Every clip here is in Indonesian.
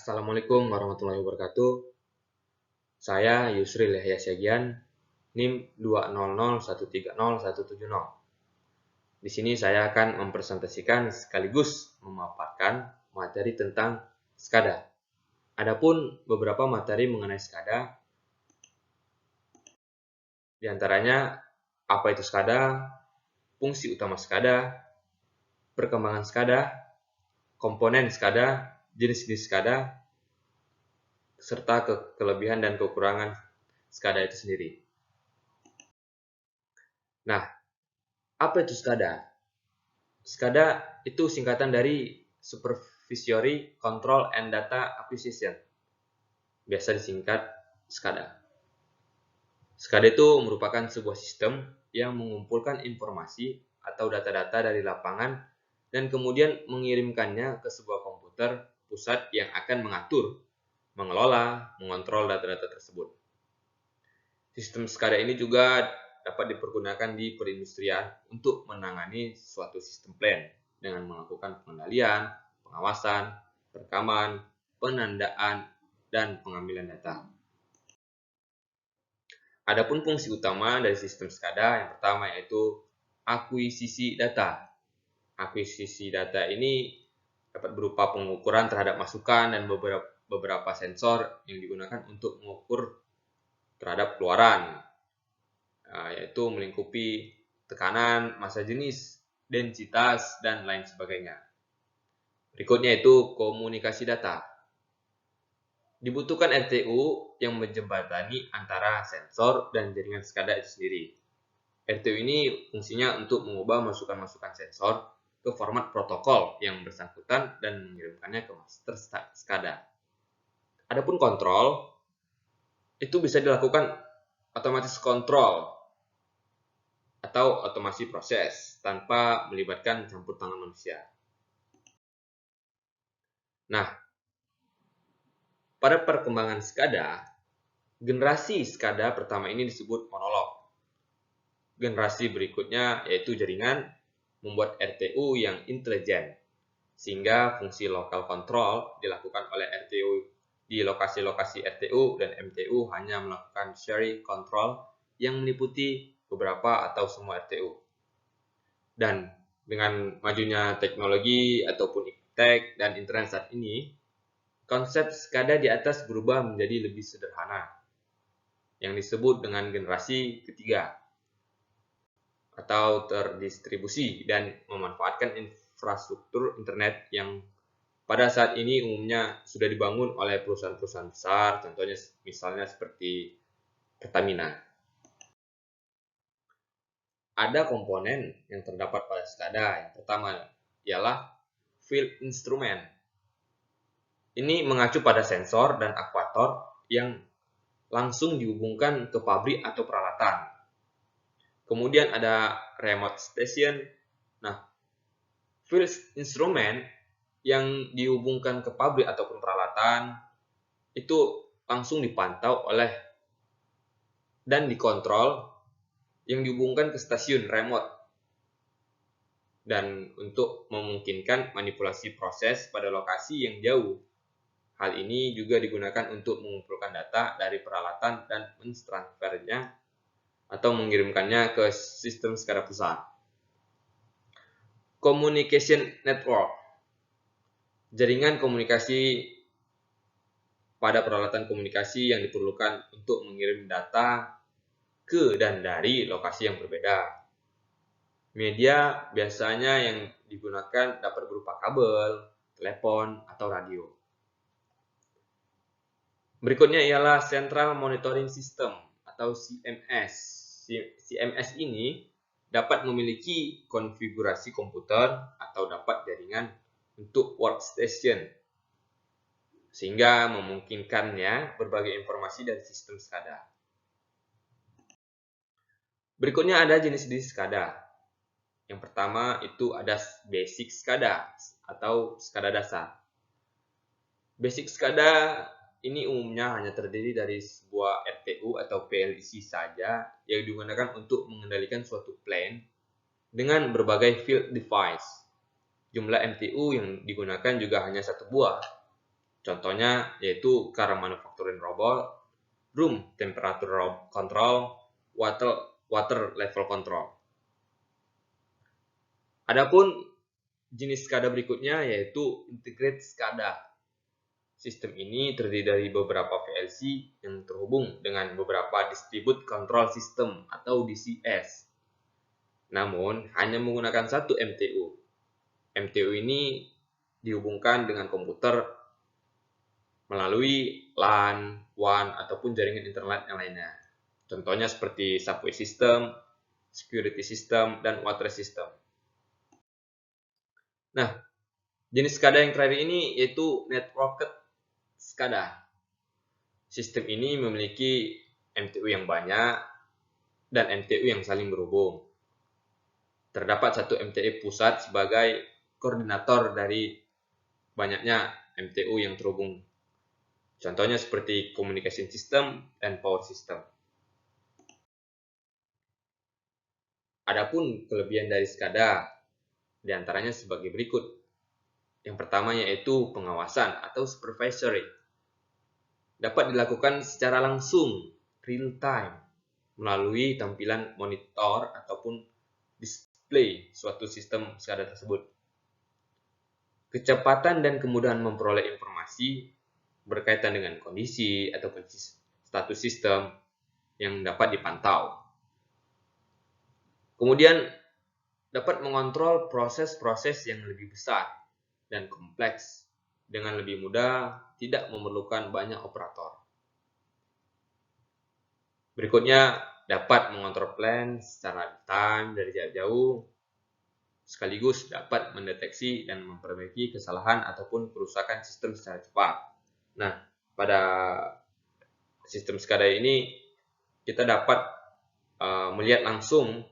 Assalamualaikum warahmatullahi wabarakatuh. Saya Yusril Yahya Syagian, NIM 200130170. Di sini saya akan mempresentasikan sekaligus memaparkan materi tentang SCADA. Adapun beberapa materi mengenai SCADA, di antaranya apa itu SCADA, fungsi utama SCADA, perkembangan SCADA, komponen SCADA, jenis-jenis SCADA, serta kelebihan dan kekurangan SCADA itu sendiri. Nah, apa itu SCADA? SCADA itu singkatan dari Supervisory Control and Data Acquisition. Biasa disingkat SCADA. SCADA itu merupakan sebuah sistem yang mengumpulkan informasi atau data-data dari lapangan dan kemudian mengirimkannya ke sebuah komputer pusat yang akan mengatur, mengelola, mengontrol data-data tersebut. Sistem SCADA ini juga dapat dipergunakan di perindustrian untuk menangani suatu sistem plan dengan melakukan pengendalian, pengawasan, perekaman, penandaan, dan pengambilan data. Adapun fungsi utama dari sistem SCADA yang pertama yaitu akuisisi data. Akuisisi data ini dapat berupa pengukuran terhadap masukan dan beberapa sensor yang digunakan untuk mengukur terhadap keluaran, yaitu melingkupi tekanan, massa jenis, densitas, dan lain sebagainya. Berikutnya itu komunikasi data. Dibutuhkan RTU yang menjembatani antara sensor dan jaringan SCADA itu sendiri. RTU ini fungsinya untuk mengubah masukan-masukan sensor ke format protokol yang bersangkutan dan mengirimkannya ke master SCADA. Adapun kontrol, itu bisa dilakukan otomatis kontrol atau otomasi proses tanpa melibatkan campur tangan manusia. Nah, pada perkembangan SCADA, generasi SCADA pertama ini disebut monolog. Generasi berikutnya yaitu jaringan membuat RTU yang intelijen, sehingga fungsi local control dilakukan oleh RTU di lokasi-lokasi RTU dan MTU hanya melakukan sharing control yang meliputi beberapa atau semua RTU. Dan dengan majunya teknologi ataupun iptek dan internet saat ini, konsep SCADA di atas berubah menjadi lebih sederhana, yang disebut dengan generasi ketiga, atau terdistribusi dan memanfaatkan infrastruktur internet yang pada saat ini umumnya sudah dibangun oleh perusahaan-perusahaan besar, contohnya misalnya seperti Pertamina. Ada komponen yang terdapat pada SCADA. Yang pertama ialah field instrument. Ini mengacu pada sensor dan aktuator yang langsung dihubungkan ke pabrik atau peralatan. Kemudian ada remote station. Nah, field instrument yang dihubungkan ke pabrik ataupun peralatan itu langsung dipantau oleh dan dikontrol yang dihubungkan ke stasiun remote, dan untuk memungkinkan manipulasi proses pada lokasi yang jauh. Hal ini juga digunakan untuk mengumpulkan data dari peralatan dan mentransfernya atau mengirimkannya ke sistem SCADA pusat. Communication network, jaringan komunikasi pada peralatan komunikasi yang diperlukan untuk mengirim data ke dan dari lokasi yang berbeda. Media biasanya yang digunakan dapat berupa kabel, telepon, atau radio. Berikutnya ialah Central Monitoring System atau CMS. CMS ini dapat memiliki konfigurasi komputer atau dapat jaringan untuk workstation, sehingga memungkinkannya berbagai informasi dari sistem SCADA. Berikutnya ada jenis-jenis SCADA. Yang pertama itu ada basic SCADA atau SCADA dasar. Basic SCADA ini umumnya hanya terdiri dari sebuah RTU atau PLC saja yang digunakan untuk mengendalikan suatu plan dengan berbagai field device. Jumlah MTU yang digunakan juga hanya satu buah. Contohnya yaitu car manufacturing robot, room temperature control, water level control. Adapun jenis SCADA berikutnya yaitu integrated SCADA. Sistem ini terdiri dari beberapa PLC yang terhubung dengan beberapa distribute control system atau DCS. Namun hanya menggunakan satu MTU. MTU ini dihubungkan dengan komputer melalui LAN, WAN, ataupun jaringan internet yang lainnya. Contohnya seperti subway system, security system, dan water system. Nah, jenis SCADA yang terakhir ini yaitu networked SCADA. Sistem ini memiliki MTU yang banyak dan MTU yang saling berhubung. Terdapat satu MTU pusat sebagai koordinator dari banyaknya MTU yang terhubung. Contohnya seperti communication system dan power system. Adapun kelebihan dari SCADA diantaranya sebagai berikut. Yang pertama yaitu pengawasan atau supervisory. Dapat dilakukan secara langsung, real time, melalui tampilan monitor ataupun display suatu sistem SCADA tersebut. Kecepatan dan kemudahan memperoleh informasi berkaitan dengan kondisi ataupun status sistem yang dapat dipantau. Kemudian dapat mengontrol proses-proses yang lebih besar dan kompleks dengan lebih mudah, tidak memerlukan banyak operator. Berikutnya, dapat mengontrol plan secara time dari jarak jauh, sekaligus dapat mendeteksi dan memperbaiki kesalahan ataupun kerusakan sistem secara cepat. Nah, pada sistem SCADA ini, kita dapat melihat langsung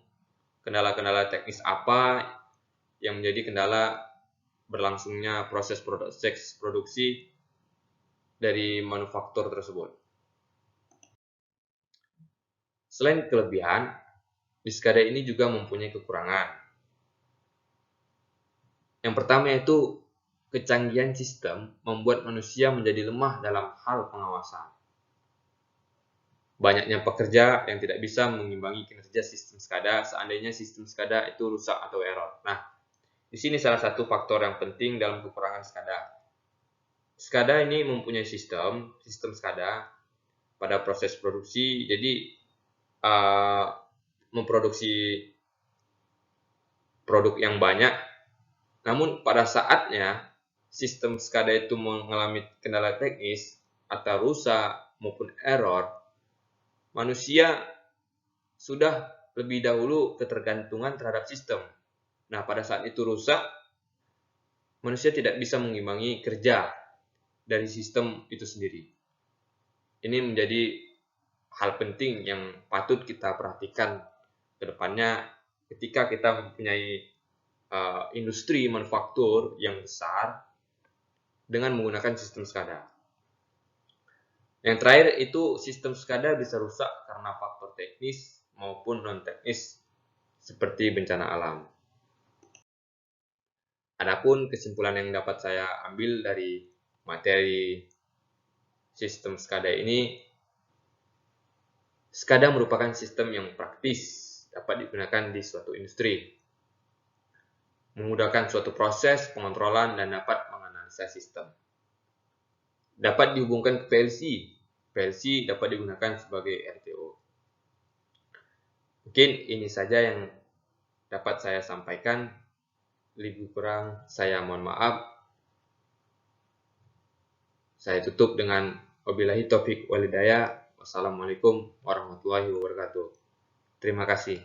kendala-kendala teknis apa yang menjadi kendala berlangsungnya proses produksi dari manufaktur tersebut. Selain kelebihan, di SCADA ini juga mempunyai kekurangan. Yang pertama yaitu kecanggihan sistem membuat manusia menjadi lemah dalam hal pengawasan. Banyaknya pekerja yang tidak bisa mengimbangi kinerja sistem SCADA seandainya sistem SCADA itu rusak atau error. Nah, di sini salah satu faktor yang penting dalam kekurangan SCADA. SCADA ini mempunyai sistem SCADA pada proses produksi, jadi memproduksi produk yang banyak. Namun pada saatnya sistem SCADA itu mengalami kendala teknis atau rusak maupun error, manusia sudah lebih dahulu ketergantungan terhadap sistem. Nah, pada saat itu rusak, manusia tidak bisa mengimbangi kerja dari sistem itu sendiri. Ini menjadi hal penting yang patut kita perhatikan ke depannya ketika kita mempunyai industri manufaktur yang besar dengan menggunakan sistem SCADA. Yang terakhir itu sistem SCADA bisa rusak karena faktor teknis maupun non-teknis seperti bencana alam. Adapun kesimpulan yang dapat saya ambil dari materi sistem SCADA ini, SCADA merupakan sistem yang praktis dapat digunakan di suatu industri, memudahkan suatu proses pengontrolan dan dapat menganalisa sistem. Dapat dihubungkan ke PLC. PLC dapat digunakan sebagai RTO. Mungkin ini saja yang dapat saya sampaikan. Lebih kurang saya mohon maaf. Saya tutup dengan wabillahi taufik wal hidayah. Wassalamualaikum warahmatullahi wabarakatuh. Terima kasih.